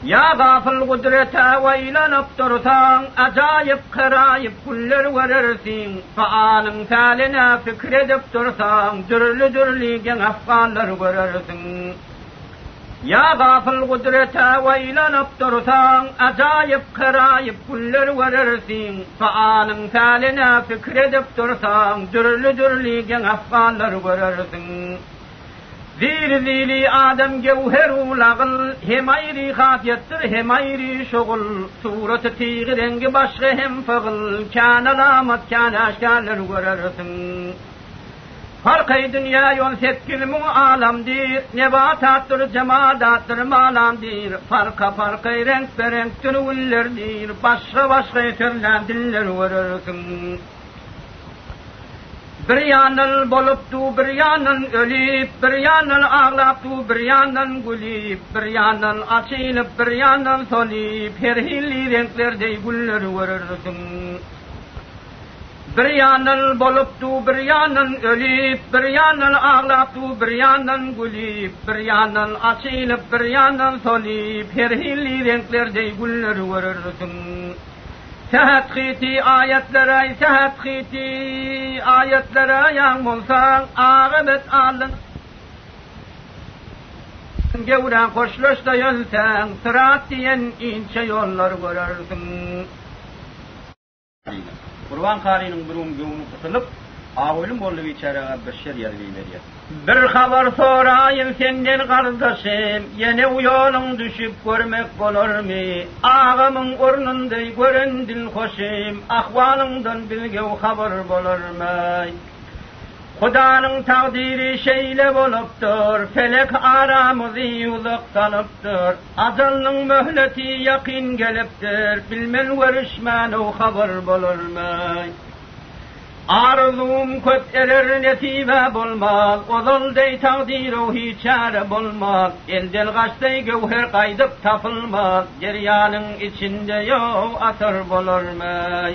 Ya gafıl kudrete veylenip dursan, acayip karayip kuller verirsin. Faalın taline fikredip dursan, dürlü dürlügen afgallar görersin. Ya gafıl kudrete veylenip dursan, acayip karayip kuller verirsin. Faalın taline fikredip dursan, dürlü dürlügen afgallar görersin. Zili Adem gevher ulağıl, hem ayrı hafiyettir hem ayrı şoğul. Surat-ı tîğ rengi başka hem fığıl, kân alamet kân aşkâlar görersin. Farkı dünya yol setkilmun alamdir, nebatattır cemadattır malamdir. Farka renk berenk tünüvüllerdir, başka türlen diller görersin. Bir yanıl boluptu, bir yanıl ölüp, bir yanıl ağlaptu, bir yanıl gülüp, bir yanıl açılıp, bir yanıl solüp, her hilli renklerde güller görürsün. Bir yanıl boluptu, bir yanıl ölüp, bir yanıl ağlaptu, bir yanıl gülüp, bir yanıl açılıp, bir yanıl solüp, her hilli renklerde güller görürsün. Sehat khiti ayetlere yan bulsan, ağabet alın. Gevren hoşlaşta yönsen, sırat diyen ince yollar görürsün. Kurban karinin burun göğünü kısılıp, ağılım bollu içeri beşer yer veriyor. Bir haber sorayım senden kardeşim, yine o yolun düşüp görmek olur mu? Ağamın ornunda görendin hoşum, ahvalından bilge o haber bulur mu? Hudanın takdiri şeyle boluptur, felek aramızı yuluk kalıptır. Azalının mühleti yakin geliptir, bilmen verişmen o haber bulur mu? Arzum köp erer netibe bulmaz, ozalday takdir o hiç çare bulmaz. Elden kaçtay gevher kaydıp tapılmaz, ceryanın içinde yok asır bulurmay.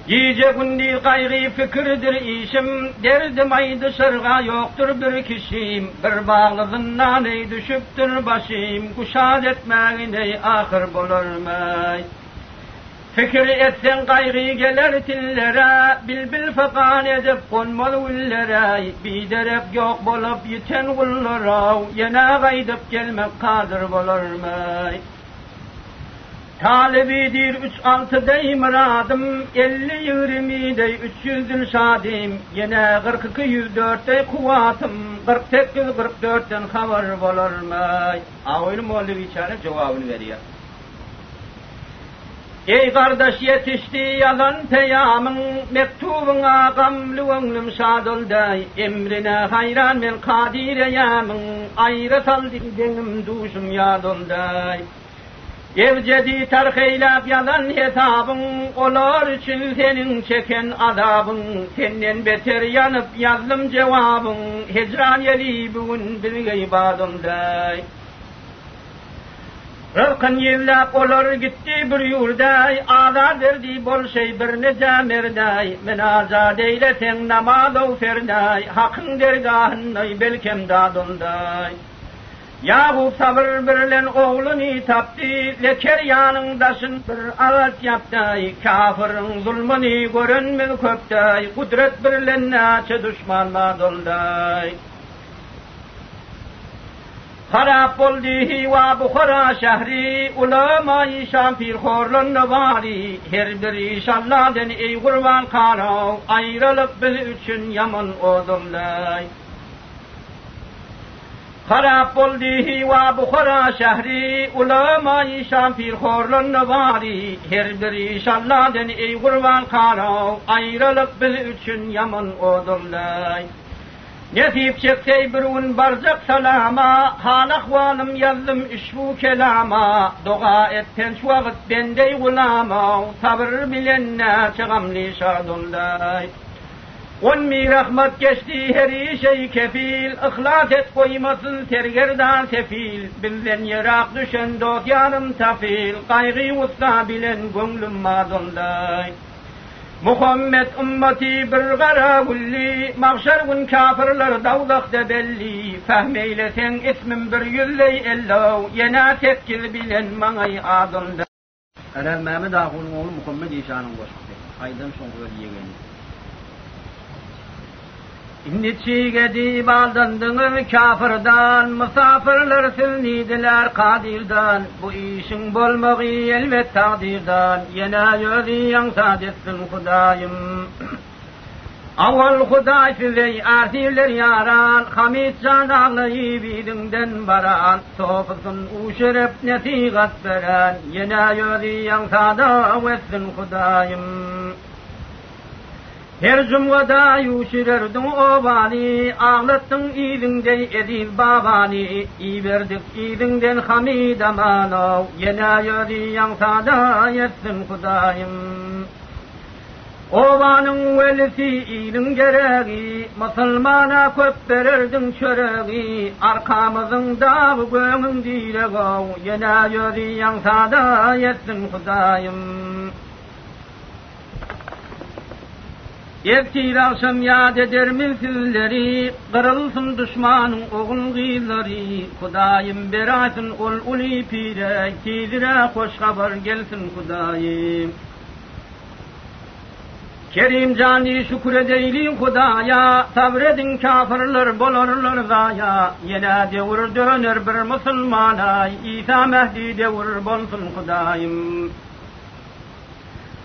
Yice gündi kaygı fikirdir işim, derdim ay dışarıga yoktur bir kişim. Bir bağlızından ey düşüptür başım, kuşat etmeğine ahır bulurmay. Fikir etsen kaygı geler tillere, bilbil fakan edip konmalı üllere. Biderek yok bolup yiten gullara, yine kaydıp gelmek kadir bulurmay. Talibidir 3-6'day muradım, 50-20'day 300'dün şadim. Yine 42-104'day kuvatım, 48-44'den haber bulurmay. Ağoylu Moğlu içeri cevabını veriyor. Ey kardeş yetişti yalan peyamın, mektubuna gamlı önglüm şadolday. Emrine hayran men kadir eyamın, ayrı saldı benim duşum yadolday. Evcedi tarheylap yalan hesabın, olar için senin çeken azabın. Senden beter yanıp yazdım cevabın, hicran yeli bugün bilge ibadolday. Rızkın yillap olur gitti bir yurday, azad verdi bol şey bir nece merday. Men azad eylesen namaz-ı ferday, hakkın dergahınday belkem dadolday. Yahu sabır birlen oğlunu taptı, leker yanın daşın bir ağaç yaptay. Kafirin zulmünü görünmez köptay, kudret birlen naçı düşmanma dolday. Harap oldu hiva Bukhara şehri, ulema-i şampir horlandı bari. Her bir inşallah'den ey kurban karav, ayrılık biz üçün yaman odumlay. Harap oldu hiva Bukhara şehri, ulema-i şampir horlandı bari. Her bir inşallah'den ey kurban karav, ayrılık biz üçün yaman odumlay. Nesip çeksey birun barzak salama, hal ahvalım yazdım işbu kelama. Doğa etten şu vakit bendey gulama, sabır bilenler çagamli şadolday. Onmi rahmet geçti her şey kefil, ihlas et koymasın sergerdan sefil. Bizden yarak düşen dost yarım tafil, kaygı usta bilen gönlüm madolday. Muhammed ümmeti bir gara gulli, mahşer gün kafirler davlakta belli. Fehmeylesen ismin bir yülley ellav, yena tepkil bilen manay adında. Erel Mehmet Ağul'un oğlu Muhammed İsa'nın koşuktu. Aydan sonra diyegeni. İnniçiğe dibaldandınız kafirdan, misafirler silnidiler kadirdan. Bu işin bolmağı elbet takdirdan, yena yöziyen sadetsin Hudayım. Avval Huday size asirler yaran, Hamid can ağlayı bidinden baran. Sofusun uşerep nesigat veren, yena yöziyen sadetsin Hudayım. Her cumgada yuşirerdin obani, ağlattın idinde edil babani. İverdik idinden hamid amanov, yena yödiyen sada yetsin Hudayım. Obanın velisi idin gereği, Müslümana köp vererdin çöreği. Arkamızın dağı göğün dileğov, yena yödiyen sada yetsin Hudayım. Ektir akşam yad eder milsilleri, kırılsın düşmanın oğul gıyları. Hudayım berasın ol uli pire, tizire hoş haber gelsin Hudayım. Kerim cani şükür edeylin Hudaya, sabredin kafirler bolurlar zaya. Yine devur döner bir Müslümana, İsa Mehdi devur bolsun Hudayım.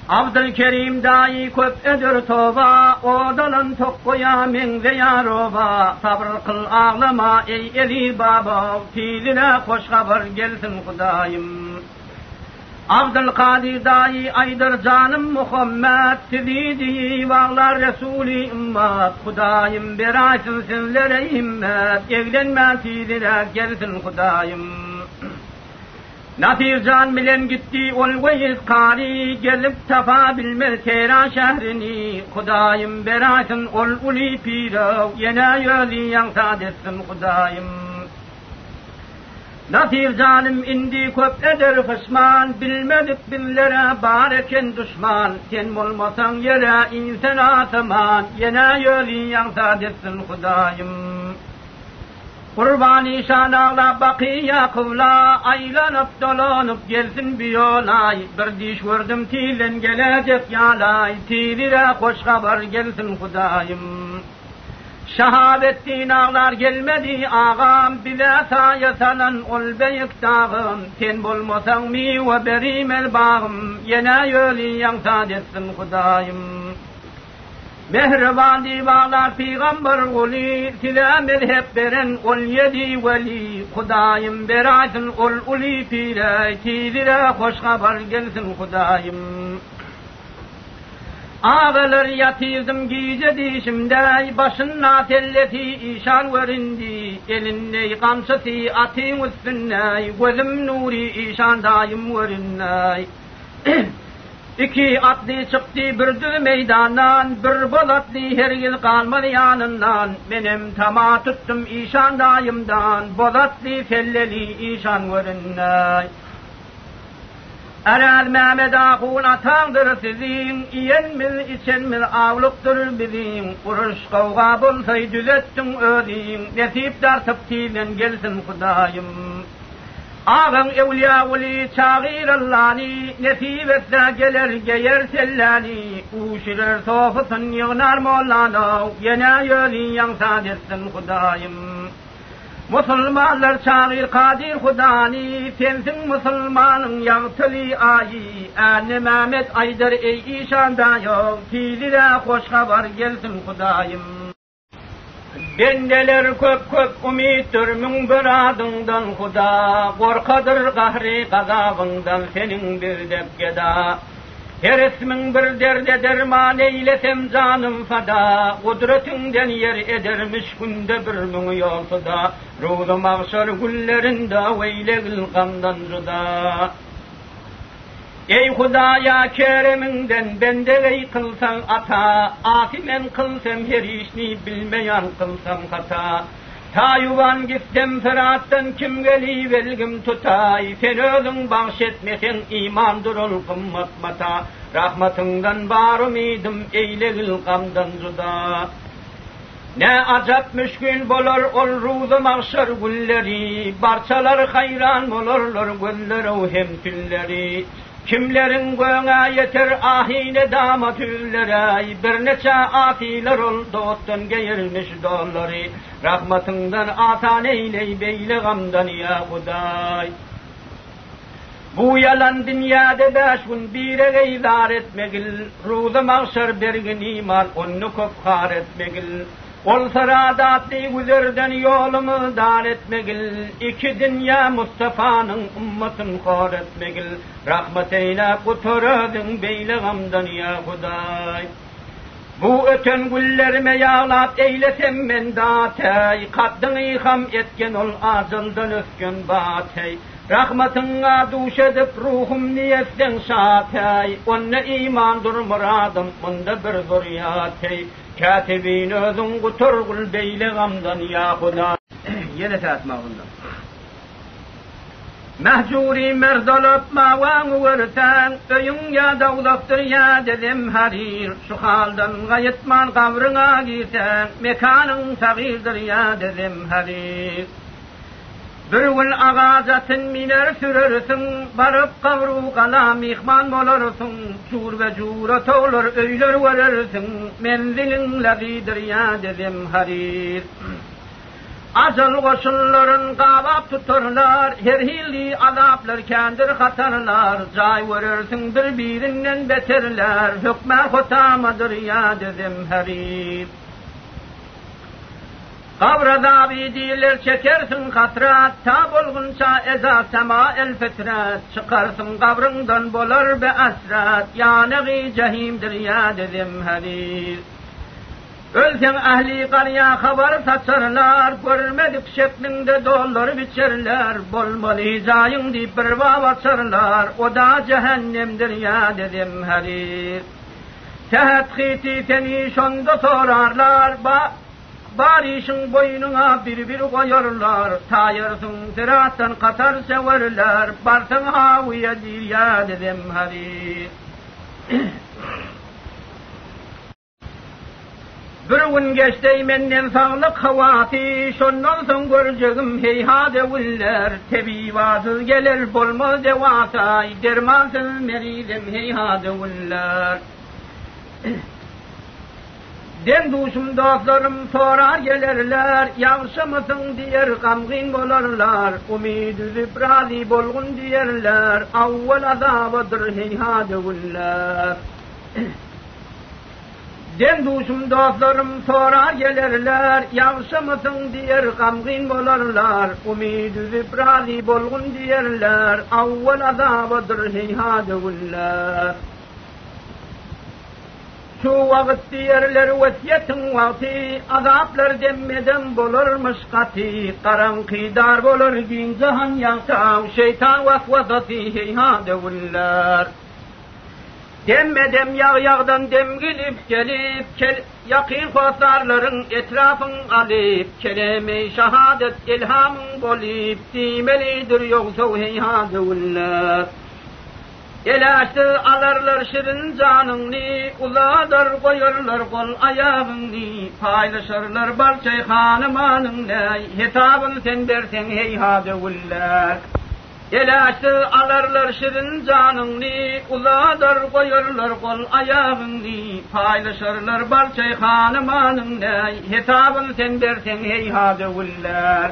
Abdülkerim dahi köp eder toba, odalan tokkoya men veya roba. Sabır kıl ağlama ey eli baba, tizine hoş haber gelsin Hudayım. Abdülkadir dahi aydır canım Muhammed, sizi vağlar Resulü ümmet. Hudayım berasın sinlere himmet, evlenme tizine gelsin Hudayım. Nasir can bilen gitti ol veyiz kari, gelip tafa bilmez Teheran şehrini. Hudayım berasın ol uli pirav, yena yöliyen sadetsin Hudayım. Nasir canım indi köp eder fışman, bilmedik billere bareken düşman. Sen olmasan yere insan ataman, yena yöliyen sadetsin Hudayım. Kurbani şanağla bakiya kıvla, aylanıp dolanıp gelsin bir yolay. Bir diş vurdum tilen gelecek yalay, tilire hoş haber gelsin Hudayım. Şehabettin ağlar gelmedi ağam, bile saya salan ol beyik dağım. Sen bulmasan mi ve berim el bağım, yine yöliyen sadetsin Hudayım. Mehriban divalar peygamber uli, silamel hep veren ol yedi veli. Hudayım berasın ol uli pire, tizire hoş haber gelsin Hudayım. Ağlar yatırdım gece dişimde, başına telleti işar verindi. Elinde kamçısı atın üstüne, gözüm nuri işan daim verinne. İki atlı çıktı bir meydandan, bir bolatlı her yıl kalmadı yanından. Benim tama tuttum işan dayımdan, bolatlı felleli işan verinne. Erel Mehmet Ağul atandır sizin, iyen mil içen mil avluktur bizim. Uruş kavga bulsay düzettin özün, nesip dartıp tilen gelsin Hudayım. Ağın evliya uli çağır Allah'ni, nesibetse gelir geyer sellani. Uşirir sofasın yığnar Mevlana, yine yöliyen sadetsin Hudayım. Müslümanlar çağır Kadir Hudani, sensin Müslümanın yağtılı ayı. Anne Mehmet Aydar ey işanda yok, tilire hoş haber gelsin Hudayım. Bendeler köp köp ümittir min adından Huda, korkadır gahri gazabından senin bir depkeda. Her ismin bir derde derman eylesem canım fada, kudretinden yer edermiş günde bir min yolsuda. Ruhu mahşer güllerinde veylegil kandan juda. Ey Hudaya kereminden bendeley kılsan ata, atimen kılsam her işni bilmeyen kılsam hata. Ta yuvan gittim Fırat'tan kim geli velgim tutay, sen özün bahşetmesen iman durul kımmat mata, rahmatından var umidim eylegil gamdan juda. Ne acap müşkül bolur ol ruzu mahşer gülleri, barçalar hayran olurlar gülleri hem tülleri. Kimlerin göğe yeter ahine dama tüllere, bir neçe afiler ol doğuttan geyirmiş dolları, rahmatından atan eyley beyle gamdan ya Huday. Bu yalan dünyada 5 gün bire idar etmegil, ruzu mahşer bergin iman onu kofkar etmegil. Ol saradatli güzerden yolumu dar etmegil, iki dünya Mustafa'nın ummatın khar etmegil, rahmet eyle kuturadın beyle gamdan ya Huday. Bu öten güllerime yağlat eylesem men datay, kaddın iham etken ol azıldan öfken batay, rahmatına duş edip ruhum niyetten şatay, onunla imandır muradım bunda bir zuriyatay, katibin özün kuturgul beyle gamdan ya Huday. Yine satma bundan. Mehcuri merdolup mavan vursan, öyün ya davlaktır ya dedim harir, şu haldan gayetman kavrına gitsen, mekanın sagirdir ya dedim harir. Bir gün ağazatin miner sürersin, barıp kavru kalam ihman olursun, cur ve cura toğlar öyler verirsin, menzilin lagidir ya dedim harir. Acıl koşulların kavap tuturlar, her hilli azaplar kendir hatarlar, cay verirsin birbirinden beterler, hükme hutamadır ya dedim harir. Kavra davidiler çekersin hasrat, ta bulgunça eza sema el fetrat, çıkarsın kavrından bolar be asrat, yanıgı cehimdir ya dedim harir. Ölsen ahli qarya haber saçarlar, görmedik şeklinde dollar biçerler, bolmalı cayın deyip bir vav açarlar, o da cehennemdir ya dedim harir. Tehet hiti seni şonda sorarlar, barişin boynuna bir koyarlar, tayırsın sırattan katar severler, barsın haviyedir ya dedim harir. Bir gün geçti menden sağlık havati, şondan son göreceğim heyhade viller, tebivasız gelir bolmaz devasay, dermansız meridim heyhade viller. Den duşum dostlarım sorar gelirler, yavşamasın diyer gamgin bolarlar, umid üzüp razi bolgun diyerler, avval azabıdır heyhade viller. Den duşum dostlarım sorar gelirler, yavşamasın diyer gamgin bolarlar, umid üzüp razi bolgun diyerler, avval azabıdır heyhade viller. Şu vakit diyerler vesiyetin vakti, azaplar demmeden bulurmuş kati, karanqı dar bulur gün cihan yansav, şeytan vasvasası heyhade viller. Demmedem yağdan dem gelip yakın fasarların etrafın alıp, kelime-i şehadet ilhamın bolip, dimelidir yoksa heyhade viller. Elaştı alarlar şirin canını, uzadır koyarlar kol ayağını, paylaşırlar balçay hanımanınla, hitabın sen dersen heyhade viller. Elaştı alarlar şirin canını, uzadır koyarlar kol ayağını, paylaşırlar balçay hanımanınla, hitabın sen dersen heyhade viller.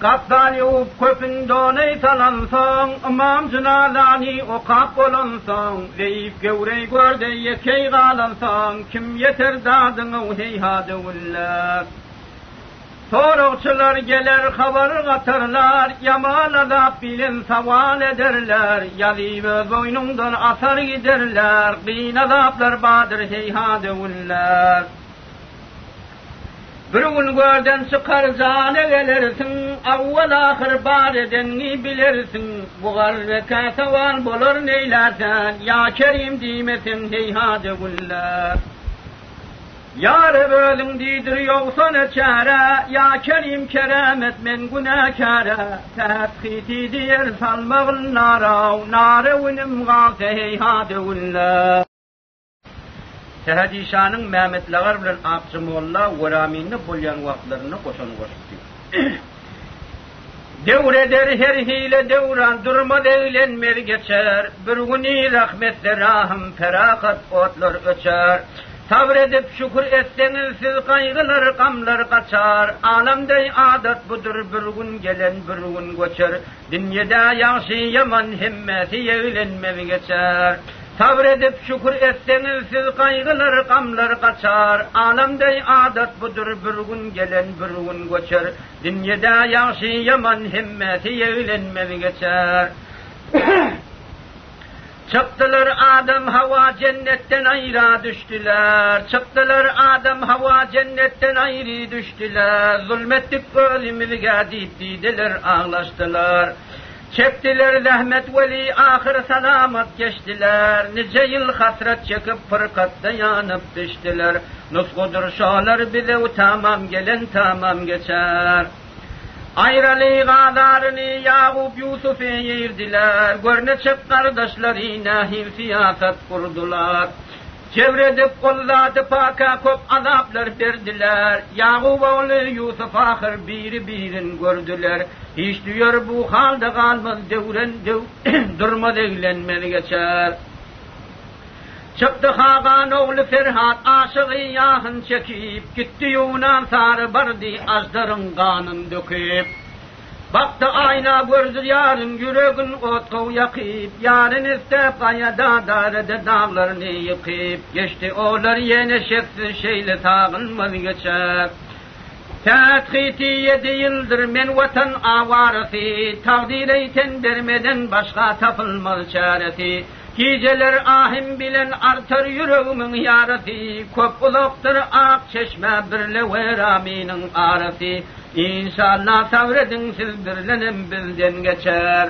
Kaptan yup köpün donay talansang, imam cınalani o kap olansang, deyip gevrey görde yekey galansang, kim yeter dadın o heyhade viller. Sorukçular gelir haber katarlar, yaman azap bilin saval ederler, yali ve boynundan asar giderler, bin azaplar badır heyhade viller. Bir gün görden çıkar zane gelirsin, avval ahir bar edenni bilirsin, bu garreka saval bulur neylersen, ya kerim dimesin heyhade viller. Yâre bölün didir yoksa ne çare, ya kerim keremet men günahkâre. Tethiti diyer salmağın narav, nare unim gâse heyhâde ullâh. Tehadişanın Mehmetler bilen Akçımolla Goraminni bolyan vaktlarını koşan koştu. Devreder her hile devran, durma devlenmer geçer. Bir günü rahmetle rahim, ferakat otlar öçer. Sabredip şükür etseniz siz kaygılar, gamlar kaçar. Alemde adet budur, bir gün gelen bir gün göçer. Dünyada yaxşı yaman himmeti yevlenmez geçer. Sabredip şükür etseniz siz kaygılar, gamlar kaçar. Alemde adet budur, bir gün gelen bir gün göçer. Dünyada yaxşı yaman himmeti yevlenmez geçer. Çıktılar Adem Hava cennetten ayrı düştüler. Çıktılar Adem Hava cennetten ayrı düştüler. Zulmettik ölümüne dediler, ağlaştılar. Çektiler zahmet veli ahir selamet geçtiler. Nice yıl hasret çekip fırkatta yanıp düştüler. Nuskudur şolar bize tamam gelen tamam geçer. Ayrılı gadarını Yakup Yusuf'e yirdiler. Görneçek kardeşlerine siyaset kurdular. Çevredip kolladı paka kop azaplar verdiler. Yakup oğlu Yusuf ahir birin gördüler. Hiç diyor bu halde kalmaz devren durma devlenmeli geçer. Çıktı Hakan oğlu Ferhat aşığı yahın çekip, gitti Yunan sarı bardı ajdarın kanın döküp. Baktı ayna gördü yarın yüreğin otku yakıp, yarın istep kayada darede dağlarını yıkıp. Geçti oğlar yine şeksiz şeyle sağılmaz geçer. Tethiti 7 yıldır men vatan avarası, takdir eyten vermeden başka tapılmaz çaresi. Geceler ahim bilen artar yüreğimin yarası, köp ulaktır ak çeşme birle veraminin arası. İnşallah sabredin siz birlenin bizden geçer.